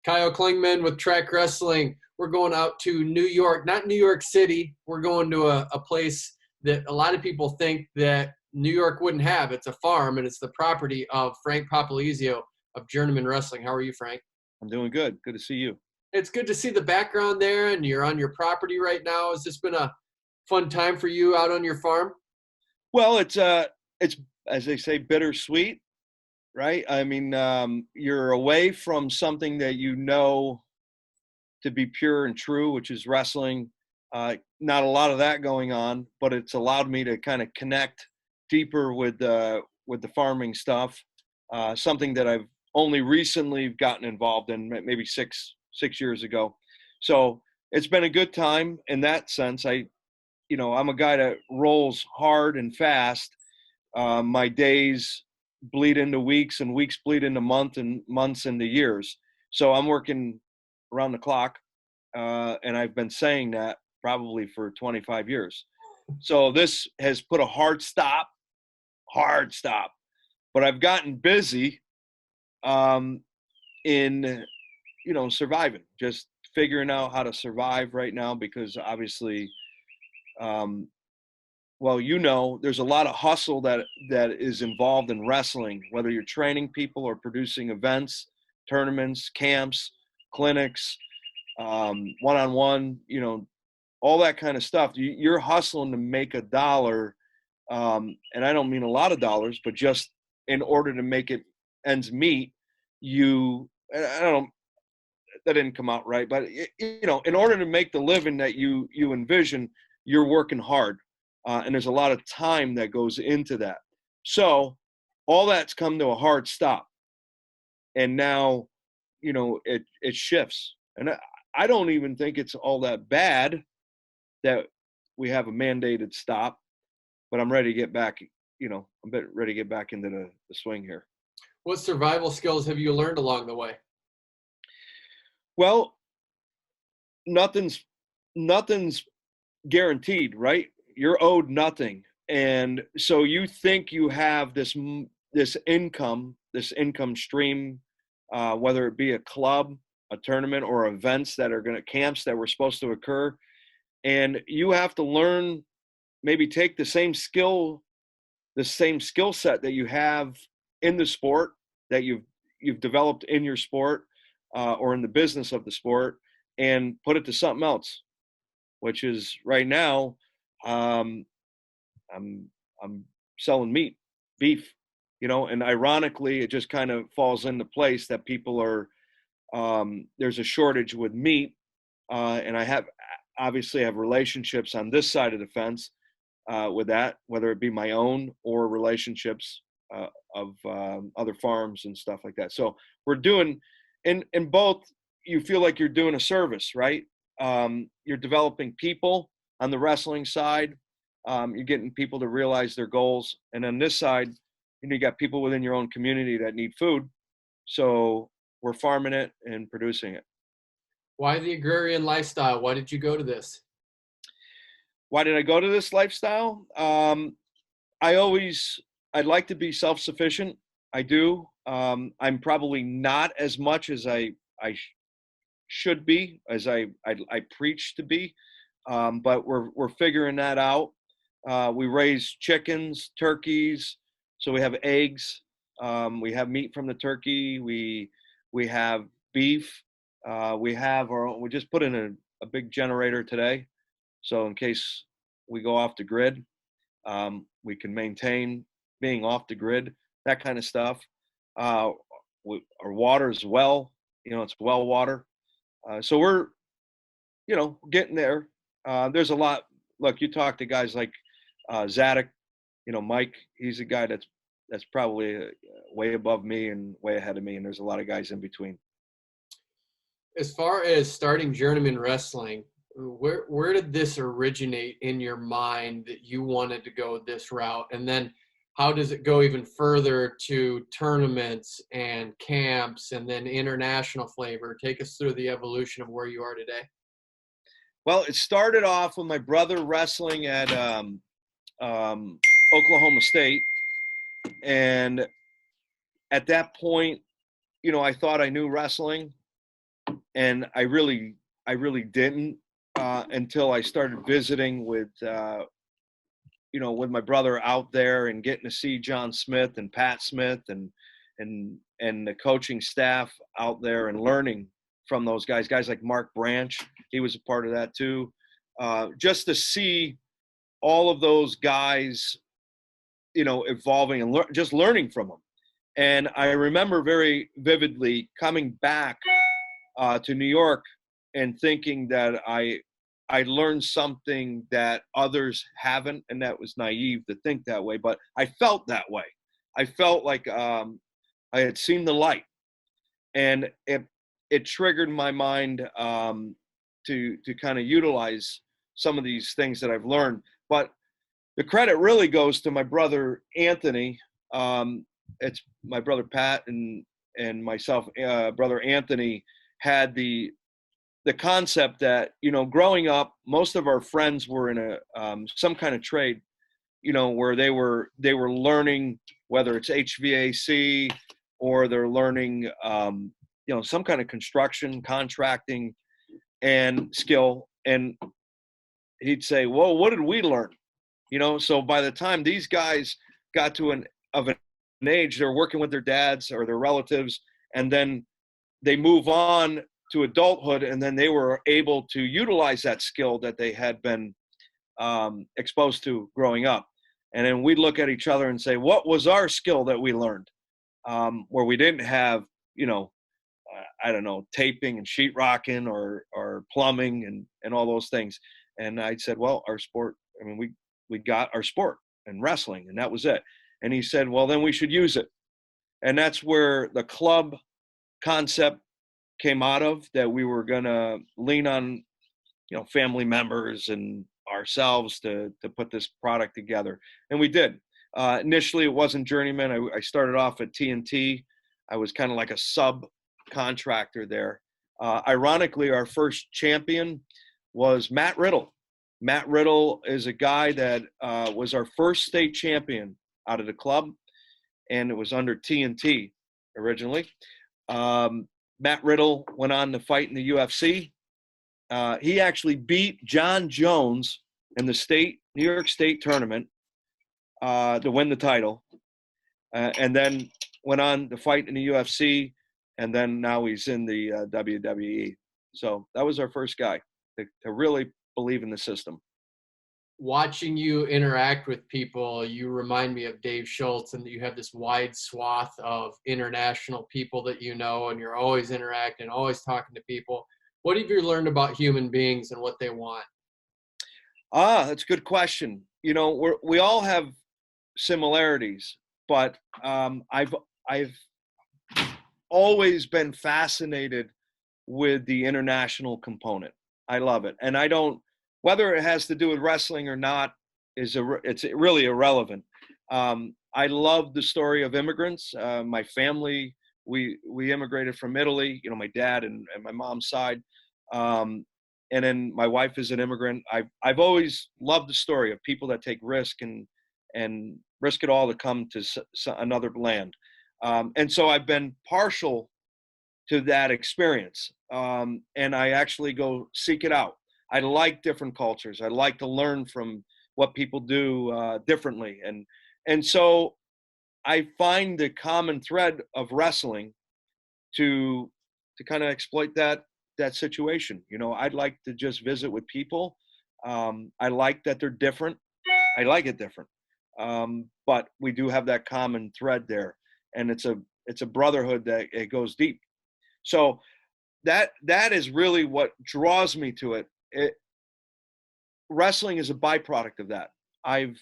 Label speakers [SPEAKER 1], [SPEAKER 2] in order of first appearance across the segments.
[SPEAKER 1] Kyle Klingman with Trackwrestling. We're going out to New York, not New York City. We're going to a place that a lot of people think that New York wouldn't have. It's a farm, and it's the property of Frank Popolizio of Journeymen Wrestling. How are you, Frank?
[SPEAKER 2] I'm doing good. Good to see you.
[SPEAKER 1] It's good to see the background there, and you're on your property right now. Has this been a fun time for you out on your farm?
[SPEAKER 2] Well, it's as they say, bittersweet, right? I mean, you're away from something that you know to be pure and true, which is wrestling. Not a lot of that going on, but it's allowed me to kind of connect deeper with the farming stuff. Something that I've only recently gotten involved in, maybe six years ago. So it's been a good time in that sense. I'm a guy that rolls hard and fast. My days bleed into weeks, and weeks bleed into months, and months into years. So I'm working around the clock, and I've been saying that probably for 25 years. So this has put a hard stop. But I've gotten busy in, surviving, just figuring out how to survive right now because obviously, there's a lot of hustle that is involved in wrestling, whether you're training people or producing events, tournaments, camps, clinics, one-on-one, all that kind of stuff. You're hustling to make a dollar, and I don't mean a lot of dollars, but just in order to make it ends meet, I don't know, that didn't come out right, but in order to make the living that you envision, you're working hard. And there's a lot of time that goes into that. So all that's come to a hard stop. And now, it shifts. And I don't even think it's all that bad that we have a mandated stop, but I'm ready to get back, ready to get back into the swing here.
[SPEAKER 1] What survival skills have you learned along the way?
[SPEAKER 2] Well, nothing's guaranteed, right? You're owed nothing. And so you think you have this income stream, whether it be a club, a tournament, or events that are camps that were supposed to occur. And you have to learn, maybe take the same skill set that you have in the sport, that you've developed in your sport, or in the business of the sport, and put it to something else, which is right now, I'm selling beef, and ironically, it just kind of falls into place that people are, there's a shortage with meat, and I obviously have relationships on this side of the fence with that, whether it be my own or relationships of other farms and stuff like that. So we're doing, in both, you feel like you're doing a service, right? You're developing people on the wrestling side. You're getting people to realize their goals. And on this side, you got people within your own community that need food. So we're farming it and producing it.
[SPEAKER 1] Why the agrarian lifestyle? Why did you go to this?
[SPEAKER 2] Why did I go to this lifestyle? I'd like to be self-sufficient. I do. I'm probably not as much as I should be, as I preach to be. But we're figuring that out. We raise chickens, turkeys, so we have eggs. We have meat from the turkey. We have beef. We just put in a big generator today, so in case we go off the grid, we can maintain being off the grid, that kind of stuff. Our water as well, it's well water. So we're, getting there. There's a lot. Look, you talk to guys like Zadok, Mike. He's a guy that's probably way above me and way ahead of me, and there's a lot of guys in between.
[SPEAKER 1] As far as starting Journeyman Wrestling, where did this originate in your mind that you wanted to go this route? And then how does it go even further to tournaments and camps and then international flavor? Take us through the evolution of where you are today.
[SPEAKER 2] Well, it started off with my brother wrestling at Oklahoma State. And at that point, I thought I knew wrestling. and I really didn't until I started visiting with with my brother out there and getting to see John Smith and Pat Smith and the coaching staff out there and learning from those guys like Mark Branch. He was a part of that too. Just to see all of those guys, evolving and just learning from them. And I remember very vividly coming back to New York and thinking that I learned something that others haven't, and that was naive to think that way. But I felt that way. I felt like I had seen the light, and it triggered my mind to kind of utilize some of these things that I've learned. But the credit really goes to my brother Anthony. It's my brother Pat and myself. Brother Anthony had the concept that, growing up, most of our friends were in a some kind of trade, where they were learning, whether it's HVAC or they're learning some kind of construction, contracting and skill. And he'd say, well, what did we learn? So by the time these guys got to an age, they're working with their dads or their relatives, and then they move on to adulthood, and then they were able to utilize that skill that they had been exposed to growing up. And then we'd look at each other and say, what was our skill that we learned where we didn't have, I don't know, taping and sheetrocking or plumbing and all those things. And I said, well, our sport, we got our sport and wrestling, and that was it. And he said, well, then we should use it. And that's where the club concept came out of, that we were going to lean on, family members and ourselves to put this product together. And we did. Initially, it wasn't Journeyman. I started off at TNT. I was kind of like a subcontractor there. Ironically, our first champion was Matt Riddle. Matt Riddle is a guy that was our first state champion out of the club, and it was under TNT originally. Matt Riddle went on to fight in the UFC. He actually beat John Jones in the New York State tournament to win the title, and then went on to fight in the UFC, and then now he's in the WWE. So that was our first guy to really believe in the system.
[SPEAKER 1] Watching you interact with people, you remind me of Dave Schultz, and that you have this wide swath of international people that and you're always interacting, always talking to people. What have you learned about human beings and what they want?
[SPEAKER 2] That's a good question. We all have similarities, but I've always been fascinated with the international component. I love it. And whether it has to do with wrestling or not it's really irrelevant. I love the story of immigrants. My family, we immigrated from Italy, my dad and my mom's side. And then my wife is an immigrant. I've always loved the story of people that take risk and risk it all to come to another land. And so I've been partial to that experience. And I actually go seek it out. I like different cultures. I like to learn from what people do differently. And so I find the common thread of wrestling to kind of exploit that situation. I'd like to just visit with people. I like that they're different. I like it different. But we do have that common thread there. And it's a brotherhood that it goes deep. So that is really what draws me to it. Wrestling is a byproduct of that. I've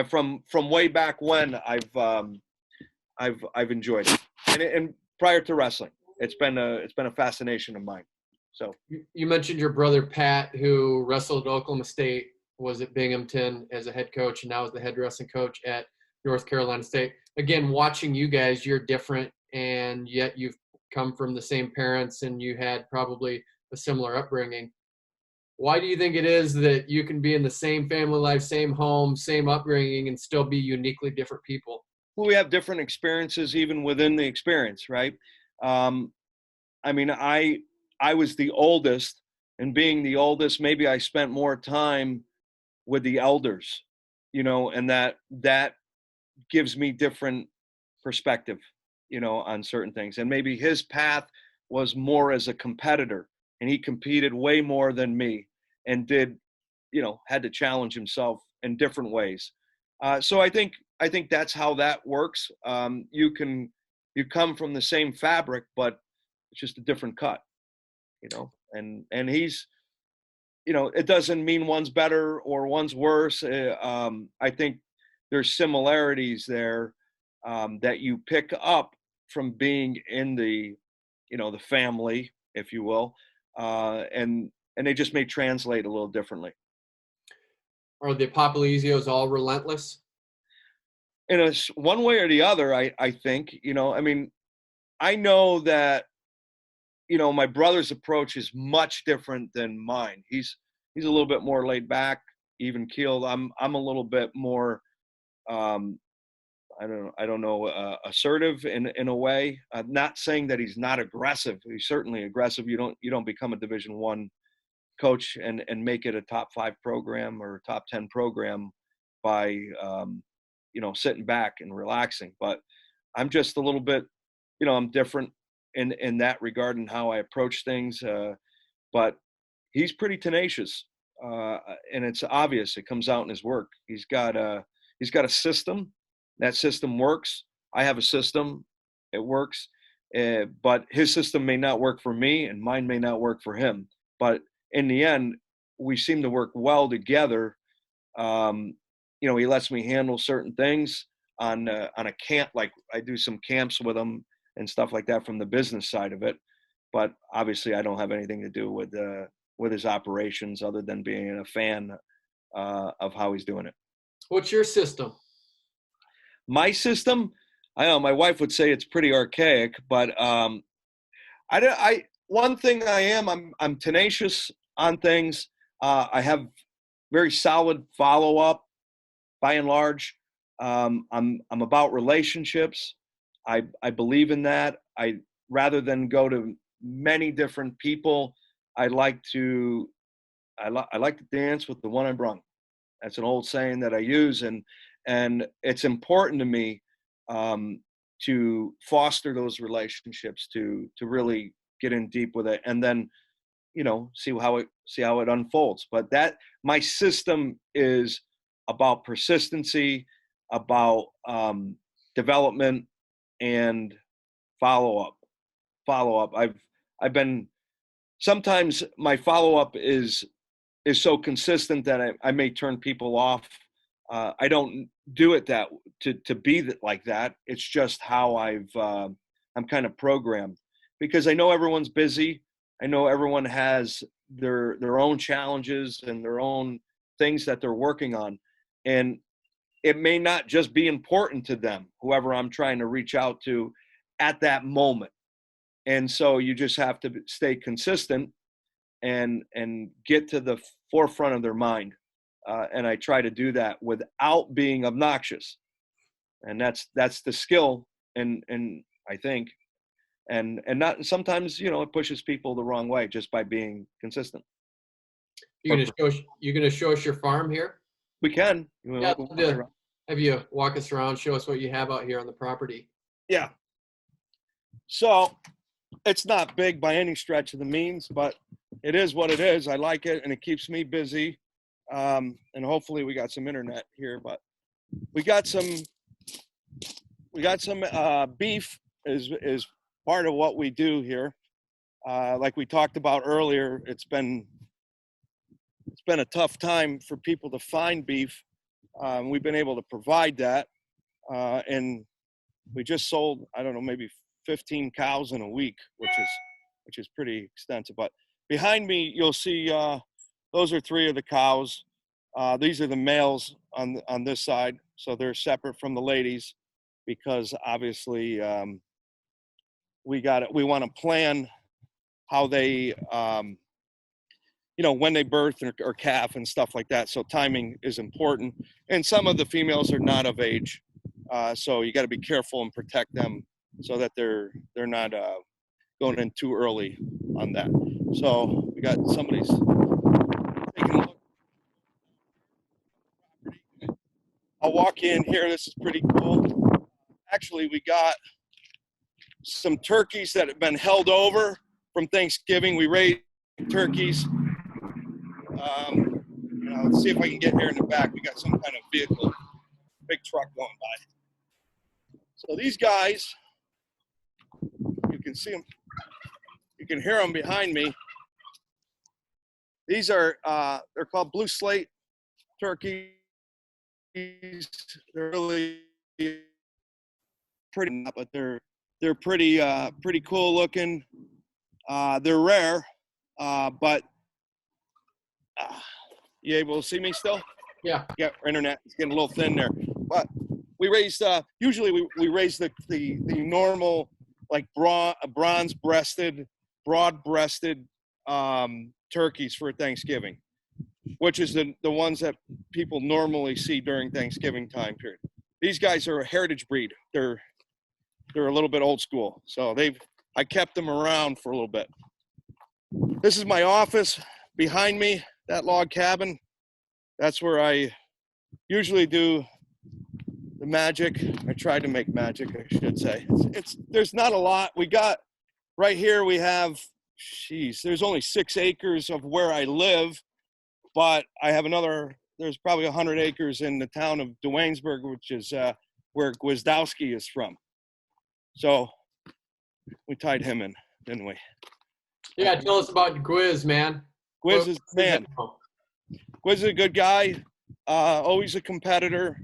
[SPEAKER 2] from way back when I've enjoyed it, and prior to wrestling, it's been a fascination of mine. So
[SPEAKER 1] you mentioned your brother Pat, who wrestled at Oklahoma State, was at Binghamton as a head coach, and now is the head wrestling coach at North Carolina State. Again, watching you guys, you're different, and yet you've come from the same parents, and you had probably a similar upbringing. Why do you think it is that you can be in the same family life, same home, same upbringing, and still be uniquely different people?
[SPEAKER 2] Well, we have different experiences even within the experience, right? I I was the oldest, and being the oldest, maybe I spent more time with the elders, and that gives me different perspective, on certain things. And maybe his path was more as a competitor, and he competed way more than me, and had to challenge himself in different ways. So I think that's how that works. You come from the same fabric, but it's just a different cut, and he's, it doesn't mean one's better or one's worse. I think there's similarities there, that you pick up from being in the, the family, if you will, and they just may translate a little differently.
[SPEAKER 1] Are the Popolizios all relentless?
[SPEAKER 2] In one way or the other, I think, I know that, my brother's approach is much different than mine. He's a little bit more laid back, even keeled. I'm a little bit more, I don't know, assertive in a way. Not saying that he's not aggressive. He's certainly aggressive. You don't become a Division I coach and make it a top 5 program or top 10 program by sitting back and relaxing. But I'm just a little bit, I'm different in that regard and how I approach things. But he's pretty tenacious, and it's obvious. It comes out in his work. He's got a system. That system works. I have a system. It works. But his system may not work for me, and mine may not work for him. But in the end, we seem to work well together. He lets me handle certain things on a camp. Like I do some camps with him and stuff like that from the business side of it. But obviously, I don't have anything to do with his operations other than being a fan of how he's doing it.
[SPEAKER 1] What's your system?
[SPEAKER 2] My system, I know my wife would say it's pretty archaic, but one thing I'm tenacious on things. I have very solid follow-up by and large. I'm about relationships. I believe in that. Rather than go to many different people, I like to dance with the one I brung. That's an old saying that I use, and it's important to me to foster those relationships, to really get in deep with it, and then see how it unfolds. But that my system is about persistency, about development, and follow up. I've been, sometimes my follow up is so consistent that I may turn people off. I don't do it to be like that. It's just how I'm kind of programmed, because I know everyone's busy. I know everyone has their own challenges and their own things that they're working on, and it may not just be important to them, whoever I'm trying to reach out to at that moment. And so you just have to stay consistent and get to the forefront of their mind. And I try to do that without being obnoxious. And that's the skill. And I think, and not, sometimes, it pushes people the wrong way just by being consistent.
[SPEAKER 1] You're going to show us your farm here?
[SPEAKER 2] We can.
[SPEAKER 1] Yeah, have you walk us around, show us what you have out here on the property.
[SPEAKER 2] Yeah. So it's not big by any stretch of the means, but it is what it is. I like it, and it keeps me busy. And hopefully we got some internet here, but we got some beef is part of what we do here. Like we talked about earlier, it's been a tough time for people to find beef. We've been able to provide that, and we just sold, I don't know, maybe 15 cows in a week, which is pretty extensive. But behind me, you'll see those are 3 of the cows. These are the males on this side, so they're separate from the ladies, because obviously we want to plan how they when they birth or calf and stuff like that. So timing is important, and some of the females are not of age, so you got to be careful and protect them so that they're not going in too early on that. So we got somebody's taking a look. I'll walk in here. This is pretty cool. Actually, we got some turkeys that have been held over from Thanksgiving. We raised turkeys. Let's see if I can get here in the back. We got some kind of vehicle, big truck going by. So these guys, you can see them, you can hear them behind me. These are, they're called blue slate turkeys. They're really pretty, but they're pretty cool looking. They're rare, but you able to see me still?
[SPEAKER 1] Yeah.
[SPEAKER 2] Yeah, our internet is getting a little thin there. But we raised, usually we raise the normal, like bronze-breasted, broad-breasted turkeys for Thanksgiving, which is the ones that people normally see during Thanksgiving time period. These guys are a heritage breed. They're a little bit old school. So I kept them around for a little bit. This is my office behind me, that log cabin. That's where I usually do the magic. I tried to make magic, I should say. There's not a lot. We got right here, we have, there's only 6 acres of where I live, but I have there's probably 100 acres in the town of Duanesburg, which is where Gwiazdowski is from. So we tied him in, didn't we?
[SPEAKER 1] Yeah, tell us about Gwiz, man.
[SPEAKER 2] Gwiz is man. Gwiz is a good guy, always a competitor.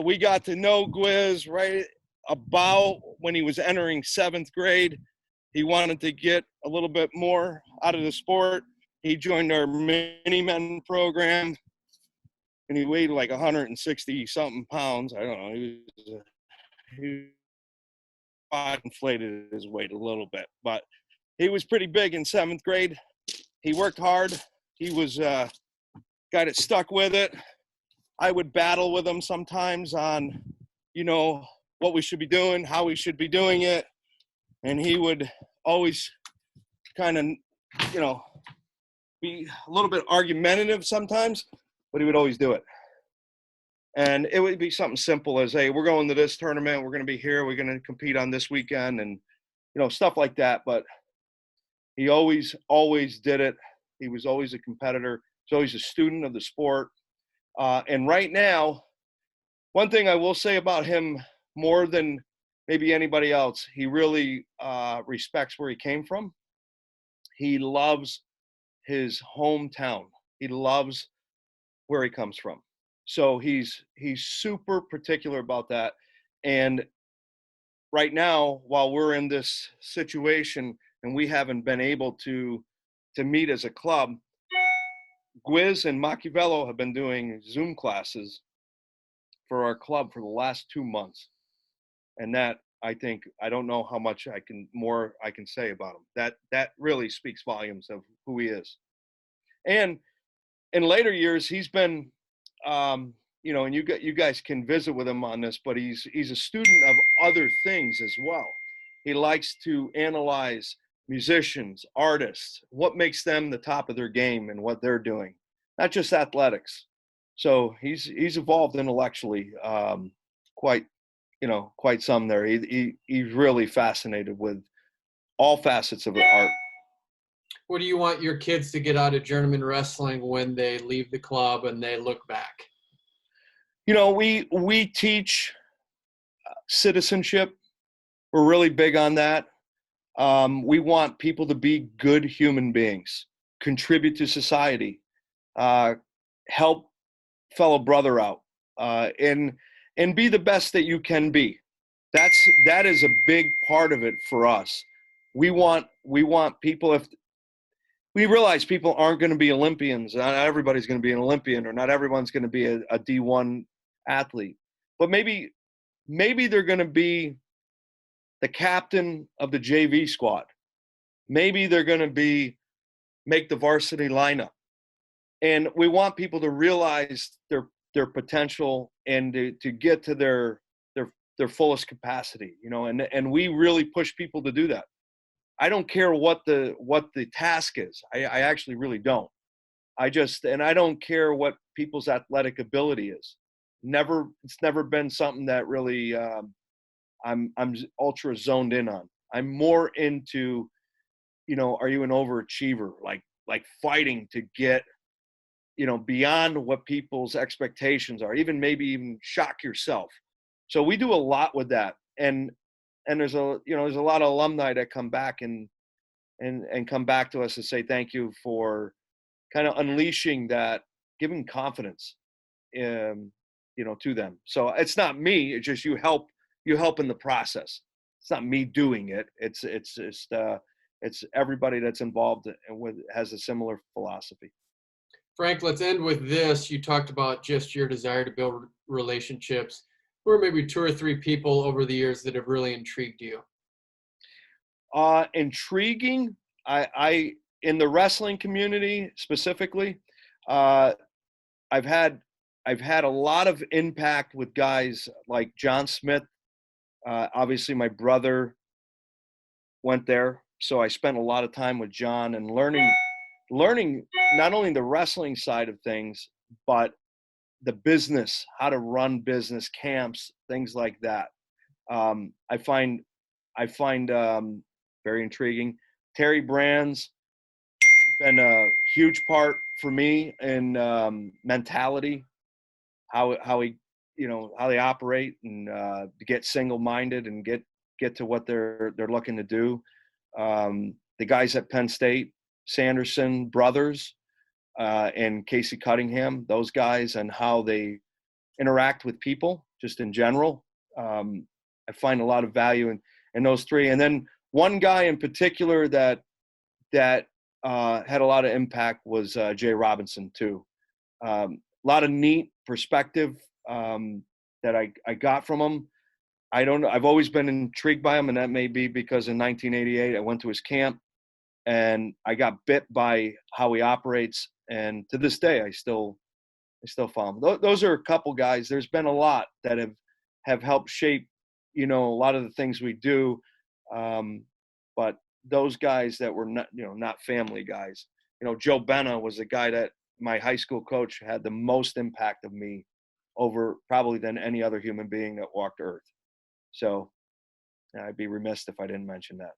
[SPEAKER 2] We got to know Gwiz right about when he was entering 7th grade. He wanted to get a little bit more out of the sport. He joined our mini-men program, and he weighed like 160-something pounds. I don't know. He inflated his weight a little bit, but he was pretty big in 7th grade. He worked hard. He was got it stuck with it. I would battle with him sometimes on, what we should be doing, how we should be doing it. And he would always kind of, be a little bit argumentative sometimes, but he would always do it. And it would be something simple as, hey, we're going to this tournament. We're going to be here. We're going to compete on this weekend and, stuff like that. But he always did it. He was always a competitor. He's always a student of the sport. And right now, one thing I will say about him more than maybe anybody else, he really respects where he came from. He loves his hometown. He loves where he comes from. So he's super particular about that. And right now, while we're in this situation and we haven't been able to meet as a club, Gwiz and Machiavello have been doing Zoom classes for our club for the last 2 months. And that, I think, I don't know how much I can say about him. That really speaks volumes of who he is. And in later years, he's been, and you guys can visit with him on this, but he's a student of other things as well. He likes to analyze musicians, artists, what makes them the top of their game and what they're doing, not just athletics. So he's evolved intellectually quite some there. He's really fascinated with all facets of the art.
[SPEAKER 1] What do you want your kids to get out of journeyman wrestling when they leave the club and they look back?
[SPEAKER 2] We teach citizenship. We're really big on that. We want people to be good human beings, contribute to society, help fellow brother out, and be the best that you can be. That is a big part of it for us. We want people, if we realize people aren't going to be Olympians, not everybody's going to be an Olympian, or not everyone's going to be a D1 athlete, but maybe they're going to be the captain of the JV squad. Maybe they're going to make the varsity lineup. And we want people to realize their potential and to get to their fullest capacity, and we really push people to do that. I don't care what the task is. I actually really don't. And I don't care what people's athletic ability is. It's never been something that really I'm ultra zoned in on. I'm more into, are you an overachiever? Like fighting to get, beyond what people's expectations are, maybe even shock yourself. So we do a lot with that. And there's a lot of alumni that come back and come back to us and say thank you for kind of unleashing that, giving confidence, to them. So it's not me. It's just you help in the process. It's not me doing it. It's everybody that's involved and has a similar philosophy.
[SPEAKER 1] Frank, let's end with this. You talked about just your desire to build relationships. Who are maybe 2 or 3 people over the years that have really intrigued you?
[SPEAKER 2] Intriguing. I in the wrestling community specifically, uh, I've had a lot of impact with guys like John Smith. Obviously, my brother went there, so I spent a lot of time with John and learning not only the wrestling side of things, but the business, how to run business camps, things like that. I find very intriguing. Terry Brand's been a huge part for me in mentality, how he, how they operate, and to get single-minded and get to what they're looking to do. The guys at Penn State, Sanderson brothers, and Casey Cunningham, those guys, and how they interact with people just in general. I find a lot of value in those three. And then one guy in particular that had a lot of impact was Jay Robinson too. A lot of neat perspective that I got from him. I don't know. I've always been intrigued by him, and that may be because in 1988 I went to his camp and I got bit by how he operates. And to this day, I still follow him. Those are a couple guys. There's been a lot that have helped shape, a lot of the things we do. But those guys that were not family guys. Joe Benna was the guy that my high school coach had the most impact of me over probably than any other human being that walked Earth. So I'd be remiss if I didn't mention that.